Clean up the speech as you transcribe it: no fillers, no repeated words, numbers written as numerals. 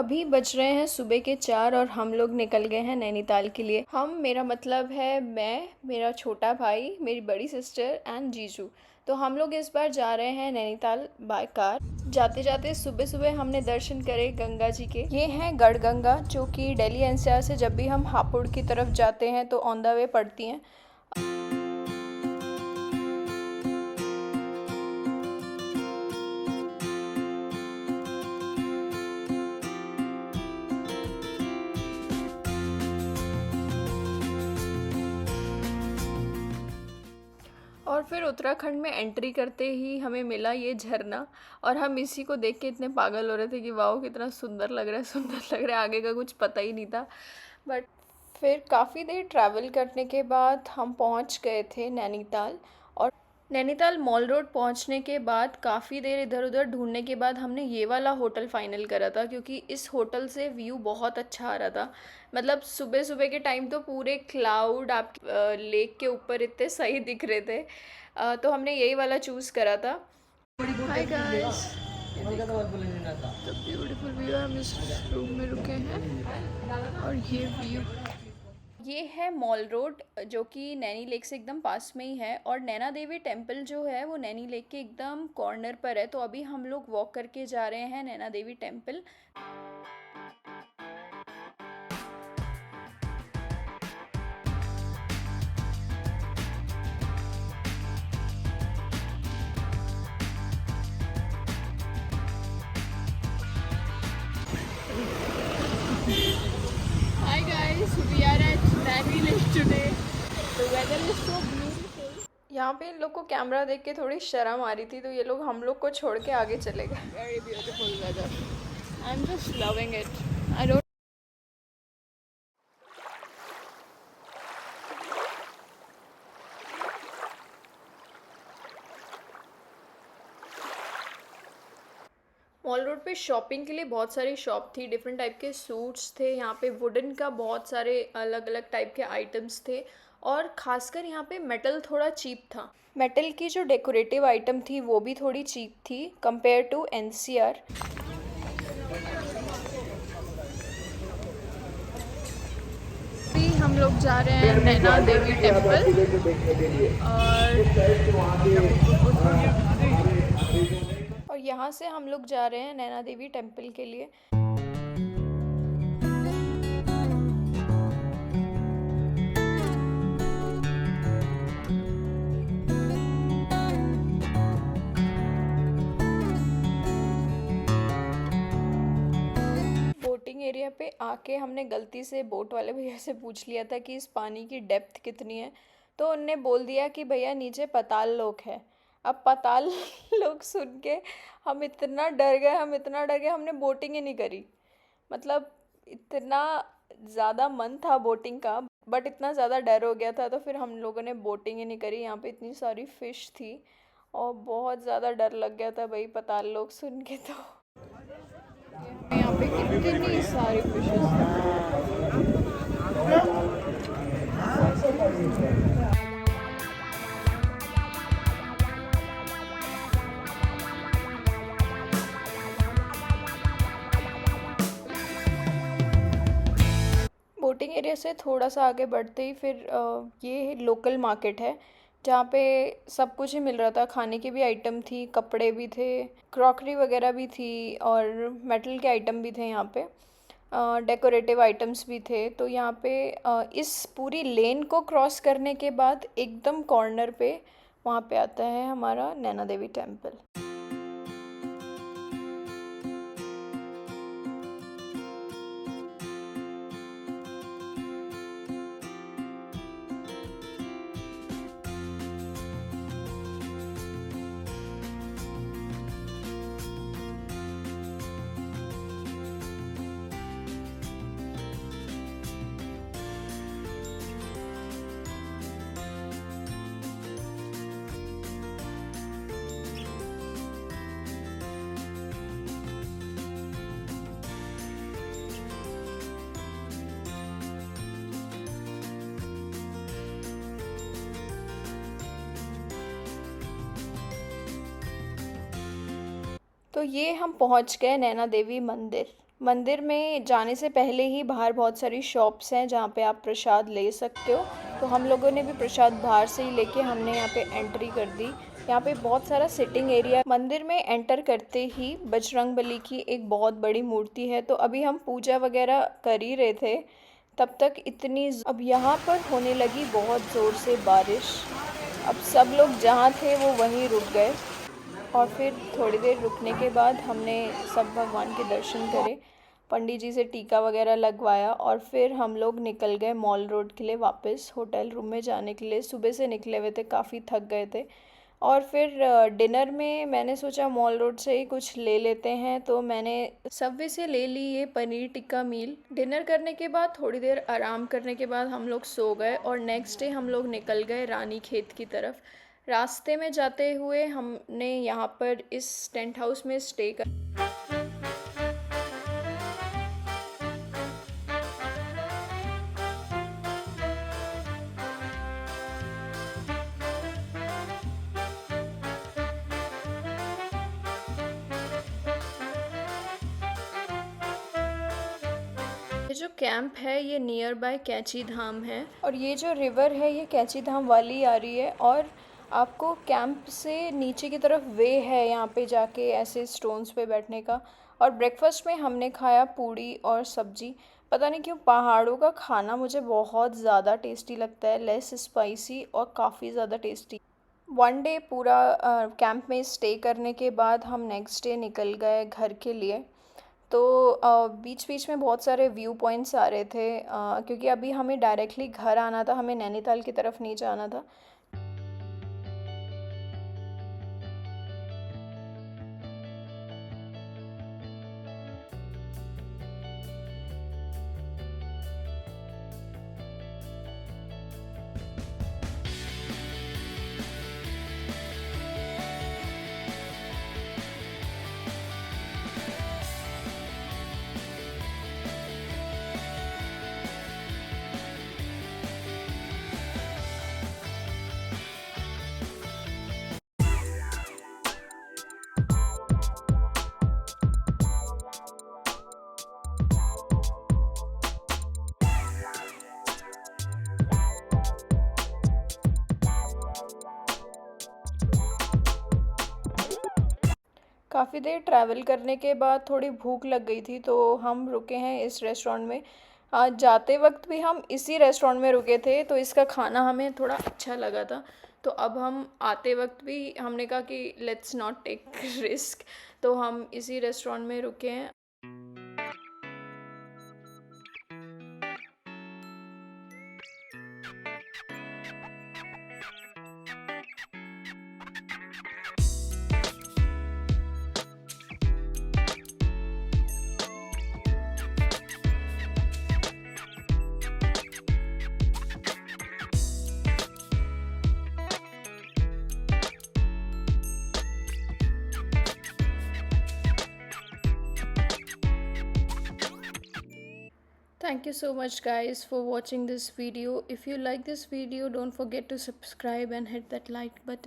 अभी बज रहे हैं सुबह के 4 और हम लोग निकल गए हैं नैनीताल के लिए। मेरा मतलब है मैं, मेरा छोटा भाई, मेरी बड़ी सिस्टर एंड जीजू। तो हम लोग इस बार जा रहे हैं नैनीताल बाय कार। जाते जाते सुबह सुबह हमने दर्शन करे गंगा जी के। ये हैं गढ़गंगा, जो कि दिल्ली एनसीआर से जब भी हम हापुड़ की तरफ जाते हैं तो ऑन द वे पड़ती हैं। और फिर उत्तराखंड में एंट्री करते ही हमें मिला ये झरना, और हम इसी को देख के इतने पागल हो रहे थे कि वाओ कितना सुंदर लग रहा है, सुंदर लग रहा है। आगे का कुछ पता ही नहीं था। बट फिर काफ़ी देर ट्रैवल करने के बाद हम पहुंच गए थे नैनीताल। और नैनीताल मॉल रोड पहुंचने के बाद काफ़ी देर इधर उधर ढूंढने के बाद हमने ये वाला होटल फाइनल करा था, क्योंकि इस होटल से व्यू बहुत अच्छा आ रहा था। मतलब सुबह सुबह के टाइम तो पूरे क्लाउड आप लेक के ऊपर इतने सही दिख रहे थे। तो हमने यही वाला चूज़ करा था। हाय गाइस, तो ब्यूटीफुल व्यू है। हम इस रूम में रुके हैं और ये व्यू, ये है मॉल रोड, जो कि नैनी लेक से एकदम पास में ही है। और नैना देवी टेम्पल जो है वो नैनी लेक के एकदम कॉर्नर पर है। तो अभी हम लोग वॉक करके जा रहे हैं Naina Devi temple. Hi guys, we are at Nagri Lake today. The weather is so beautiful. यहाँ पे इन लोग को कैमरा देख के थोड़ी शर्म आ रही थी, तो ये लोग हम लोग को छोड़ के आगे चले गए। Very beautiful weather. I'm just loving it. I don't. Mall road पे शॉपिंग के लिए बहुत सारी शॉप थी, डिफरेंट टाइप के सूट्स थे यहाँ पे, वुडन का बहुत सारे अलग अलग टाइप के आइटम्स थे। और ख़ासकर यहाँ पे मेटल थोड़ा चीप था। मेटल की जो डेकोरेटिव आइटम थी वो भी थोड़ी चीप थी कंपेयर टू एनसीआर। अभी हम लोग जा रहे हैं नैना देवी टेम्पल, और यहाँ से हम लोग जा रहे हैं नैना देवी टेम्पल के लिए। बोटिंग एरिया पे आके हमने गलती से बोट वाले भैया से पूछ लिया था कि इस पानी की डेप्थ कितनी है। तो उनने बोल दिया कि भैया नीचे पाताल लोक है। अब पाताल लोक सुन के हम इतना डर गए, हमने बोटिंग ही नहीं करी। मतलब इतना ज़्यादा मन था बोटिंग का, बट इतना ज़्यादा डर हो गया था तो फिर हम लोगों ने बोटिंग ही नहीं करी। यहाँ पे इतनी सारी फ़िश थी और बहुत ज़्यादा डर लग गया था भाई पाताल लोक सुन के। तो यहाँ पे कितनी सारी फिशेस हैं। बोटिंग एरिया से थोड़ा सा आगे बढ़ते ही फिर ये लोकल मार्केट है, जहाँ पे सब कुछ ही मिल रहा था। खाने की भी आइटम थी, कपड़े भी थे, क्रॉकरी वगैरह भी थी, और मेटल के आइटम भी थे यहाँ पे। डेकोरेटिव आइटम्स भी थे। तो यहाँ पे इस पूरी लेन को क्रॉस करने के बाद एकदम कॉर्नर पे वहाँ पे आता है हमारा नैना देवी टेम्पल। तो ये हम पहुंच गए नैना देवी मंदिर। मंदिर में जाने से पहले ही बाहर बहुत सारी शॉप्स हैं जहाँ पे आप प्रसाद ले सकते हो। तो हम लोगों ने भी प्रसाद बाहर से ही लेके हमने यहाँ पे एंट्री कर दी। यहाँ पे बहुत सारा सिटिंग एरिया। मंदिर में एंटर करते ही बजरंगबली की एक बहुत बड़ी मूर्ति है। तो अभी हम पूजा वगैरह कर ही रहे थे, तब तक अब यहाँ पर होने लगी बहुत ज़ोर से बारिश। अब सब लोग जहाँ थे वो वहीं रुक गए और फिर थोड़ी देर रुकने के बाद हमने सब भगवान के दर्शन करे, पंडित जी से टीका वगैरह लगवाया और फिर हम लोग निकल गए मॉल रोड के लिए वापस होटल रूम में जाने के लिए। सुबह से निकले हुए थे, काफ़ी थक गए थे। और फिर डिनर में मैंने सोचा मॉल रोड से ही कुछ ले लेते हैं, तो मैंने सबवे से ले ली ये पनीर टिक्का मील। डिनर करने के बाद थोड़ी देर आराम करने के बाद हम लोग सो गए और नेक्स्ट डे हम लोग निकल गए रानी खेत की तरफ। रास्ते में जाते हुए हमने यहाँ पर इस टेंट हाउस में स्टे कर। ये जो कैंप है ये नियर बाय कैंची धाम है और ये जो रिवर है ये कैंची धाम वाली आ रही है और आपको कैंप से नीचे की तरफ वे है यहाँ पे जाके ऐसे स्टोन्स पे बैठने का। और ब्रेकफास्ट में हमने खाया पूड़ी और सब्जी। पता नहीं क्यों पहाड़ों का खाना मुझे बहुत ज़्यादा टेस्टी लगता है, लेस स्पाइसी और काफ़ी ज़्यादा टेस्टी। वन डे पूरा कैंप में स्टे करने के बाद हम नेक्स्ट डे निकल गए घर के लिए। तो बीच बीच में बहुत सारे व्यू पॉइंट्स आ रहे थे, क्योंकि अभी हमें डायरेक्टली घर आना था, हमें नैनीताल की तरफ नहीं जाना था। काफ़ी देर ट्रैवल करने के बाद थोड़ी भूख लग गई थी, तो हम रुके हैं इस रेस्टोरेंट में। आज जाते वक्त भी हम इसी रेस्टोरेंट में रुके थे, तो इसका खाना हमें थोड़ा अच्छा लगा था। तो अब हम आते वक्त भी हमने कहा कि लेट्स नॉट टेक रिस्क, तो हम इसी रेस्टोरेंट में रुके हैं। Thank you so much guys for watching this video. If you like this video, don't forget to subscribe and hit that like button.